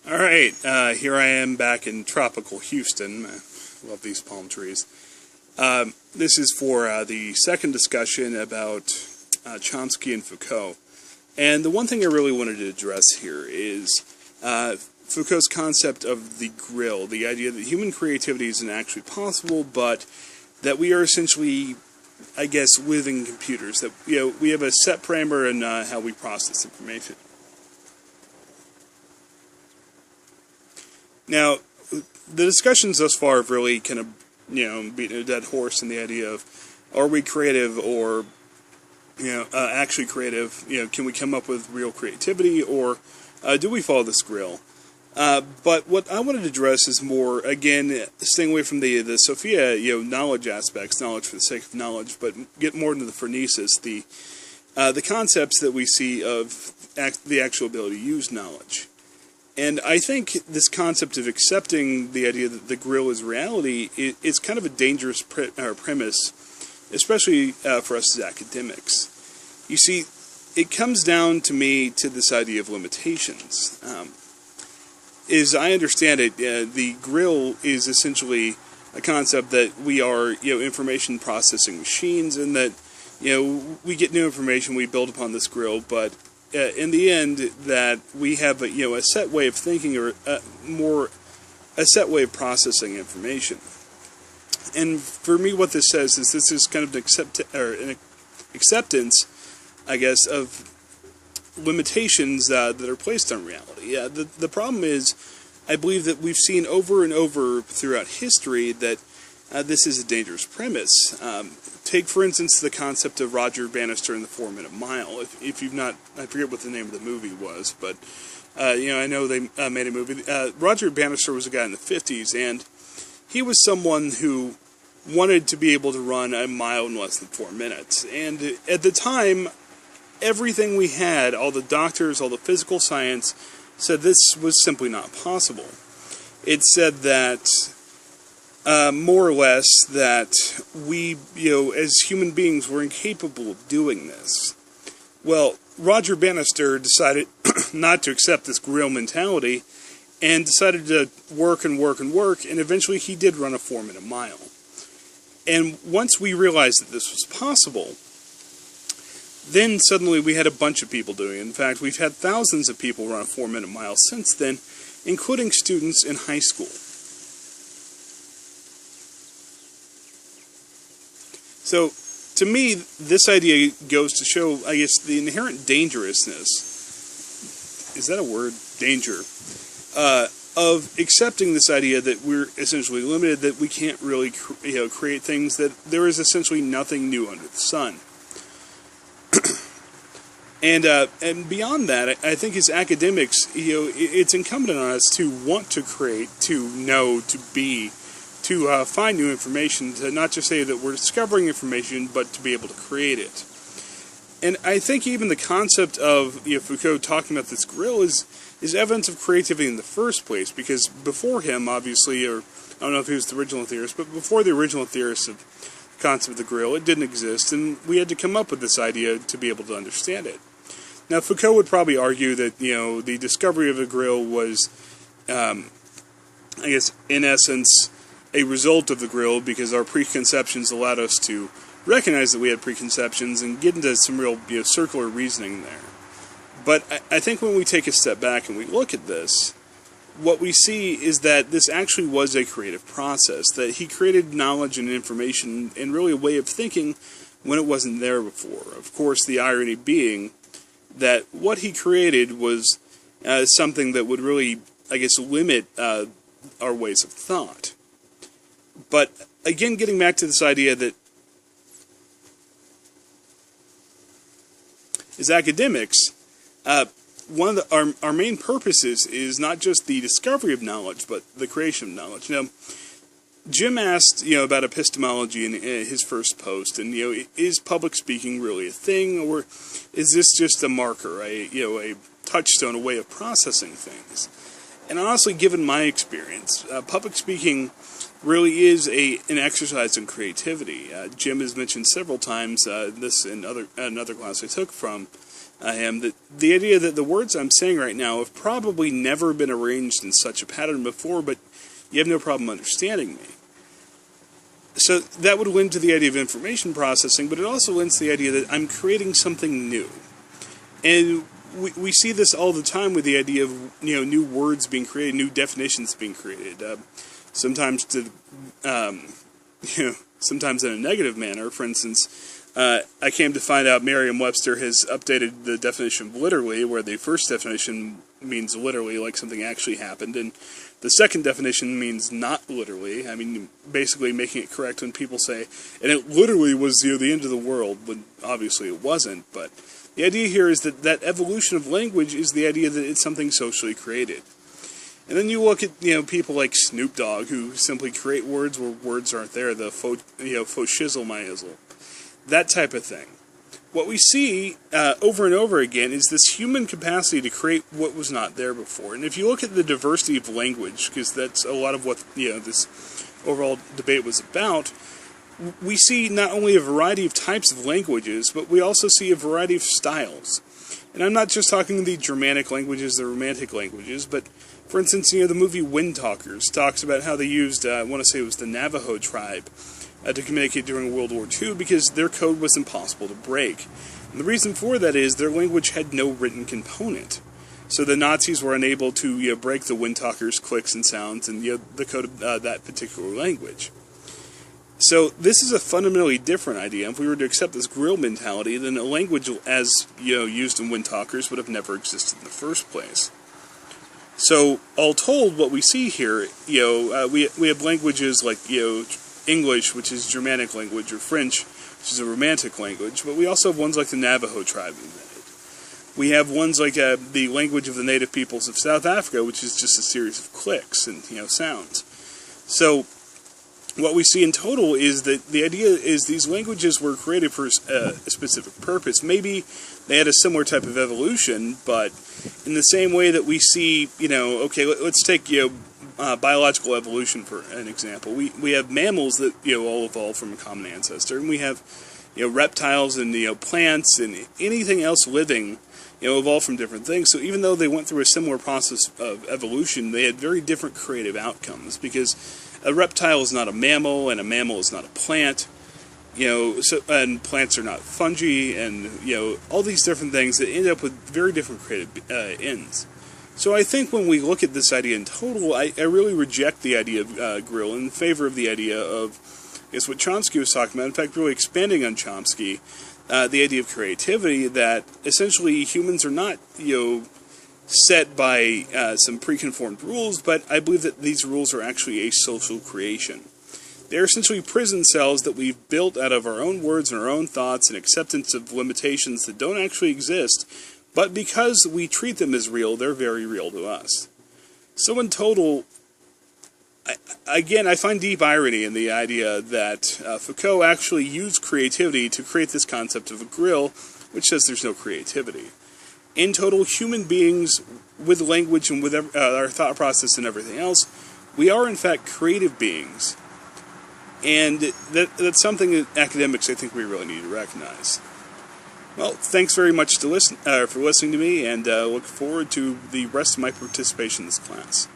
Alright, here I am back in tropical Houston. Love these palm trees. This is for the second discussion about Chomsky and Foucault. And the one thing I really wanted to address here is Foucault's concept of the grill, the idea that human creativity isn't actually possible, but that we are essentially, I guess, living computers, that we have a set parameter in how we process information. Now, the discussions thus far have really kind of, beaten a dead horse in the idea of, are we creative or, actually creative? Can we come up with real creativity, or do we follow this grill? But what I wanted to address is more, again, staying away from the Sophia, knowledge aspects, knowledge for the sake of knowledge, but get more into the phronesis, the concepts that we see of the actual ability to use knowledge. And I think this concept of accepting the idea that the grill is reality is kind of a dangerous premise, especially for us as academics. You see, it comes down to me to this idea of limitations. As I understand it, the grill is essentially a concept that we are, information processing machines, and that, we get new information, we build upon this grill, but in the end, that we have a set way of thinking, or a set way of processing information. And for me, what this says is this is kind of an acceptance, I guess, of limitations that are placed on reality. Yeah, the problem is, I believe that we've seen over and over throughout history that this is a dangerous premise. Take, for instance, the concept of Roger Bannister and the 4-Minute Mile. If you've not, I forget what the name of the movie was, but, I know they made a movie. Roger Bannister was a guy in the 50s, and he was someone who wanted to be able to run a mile in less than 4 minutes. And at the time, everything we had, all the doctors, all the physical science, said this was simply not possible. It said that more or less that we, as human beings, were incapable of doing this. Well, Roger Bannister decided not to accept this grill mentality, and decided to work and work and work, and eventually he did run a 4-minute mile. And once we realized that this was possible, then suddenly we had a bunch of people doing it. In fact, we've had thousands of people run a 4-minute mile since then, including students in high school. So, to me, this idea goes to show, I guess, the inherent dangerousness, is that a word? Danger, of accepting this idea that we're essentially limited, that we can't really, create things, that there is essentially nothing new under the sun. And beyond that, I think as academics, it's incumbent on us to want to create, to know, to be, to find new information, to not just say that we're discovering information, but to be able to create it. And I think even the concept of Foucault talking about this grill is evidence of creativity in the first place, because before him, obviously, or I don't know if he was the original theorist, but before the original theorist of the concept of the grill, it didn't exist, and we had to come up with this idea to be able to understand it. Now, Foucault would probably argue that, the discovery of the grill was, I guess, in essence, a result of the grill, because our preconceptions allowed us to recognize that we had preconceptions and get into some real, circular reasoning there. But I think when we take a step back and we look at this, what we see is that this actually was a creative process, that he created knowledge and information and really a way of thinking when it wasn't there before. Of course, the irony being that what he created was something that would really, I guess, limit our ways of thought. But again, getting back to this idea that as academics, one of our main purposes is not just the discovery of knowledge, but the creation of knowledge. Now, Jim asked, about epistemology in his first post, and is public speaking really a thing, or is this just a marker, a touchstone, a way of processing things? And honestly, given my experience, public speaking really is an exercise in creativity. Jim has mentioned several times this in another class I took from him, that the idea that the words I'm saying right now have probably never been arranged in such a pattern before, but you have no problem understanding me. So that would lend to the idea of information processing, but it also lends to the idea that I'm creating something new. And we see this all the time with the idea of new words being created, new definitions being created. Sometimes sometimes in a negative manner. For instance, I came to find out Merriam-Webster has updated the definition of literally, where the first definition means literally, like something actually happened, and the second definition means not literally. I mean, basically making it correct when people say, and it literally was the end of the world, when obviously it wasn't. But the idea here is that evolution of language is the idea that it's something socially created. And then you look at people like Snoop Dogg, who simply create words where words aren't there, the faux shizzle my izzle, that type of thing. What we see over and over again is this human capacity to create what was not there before. And if you look at the diversity of language, because that's a lot of what this overall debate was about, we see not only a variety of types of languages, but we also see a variety of styles. And I'm not just talking the Germanic languages, the Romantic languages, but for instance, the movie Wind Talkers talks about how they used, I want to say it was the Navajo tribe, to communicate during World War II because their code was impossible to break. And the reason for that is their language had no written component. So the Nazis were unable to break the Wind Talkers' clicks and sounds and the code of that particular language. So this is a fundamentally different idea. If we were to accept this grill mentality, then a language as used in Wind Talkers would have never existed in the first place. So all told, what we see here, we have languages like English, which is Germanic language, or French, which is a Romantic language, but we also have ones like the Navajo tribe invented. We have ones like the language of the native peoples of South Africa, which is just a series of clicks and sounds. So what we see in total is that the idea is these languages were created for a specific purpose. Maybe they had a similar type of evolution, but in the same way that we see, okay, let's take biological evolution for an example. We have mammals that all evolved from a common ancestor, and we have reptiles and plants and anything else living evolved from different things. So even though they went through a similar process of evolution, they had very different creative outcomes, because a reptile is not a mammal and a mammal is not a plant. And plants are not fungi, and all these different things that end up with very different creative ends. So I think when we look at this idea in total, I really reject the idea of grill in favor of the idea of, is what Chomsky was talking about. In fact, really expanding on Chomsky, the idea of creativity, that essentially humans are not, set by some preconformed rules, but I believe that these rules are actually a social creation. They're essentially prison cells that we've built out of our own words and our own thoughts and acceptance of limitations that don't actually exist, but because we treat them as real, they're very real to us. So in total, I find deep irony in the idea that Foucault actually used creativity to create this concept of a grill, which says there's no creativity. In total, human beings, with language and with our thought process and everything else, we are in fact creative beings. And that's something that academics, I think, we really need to recognize. Well, thanks very much for listening to me, and look forward to the rest of my participation in this class.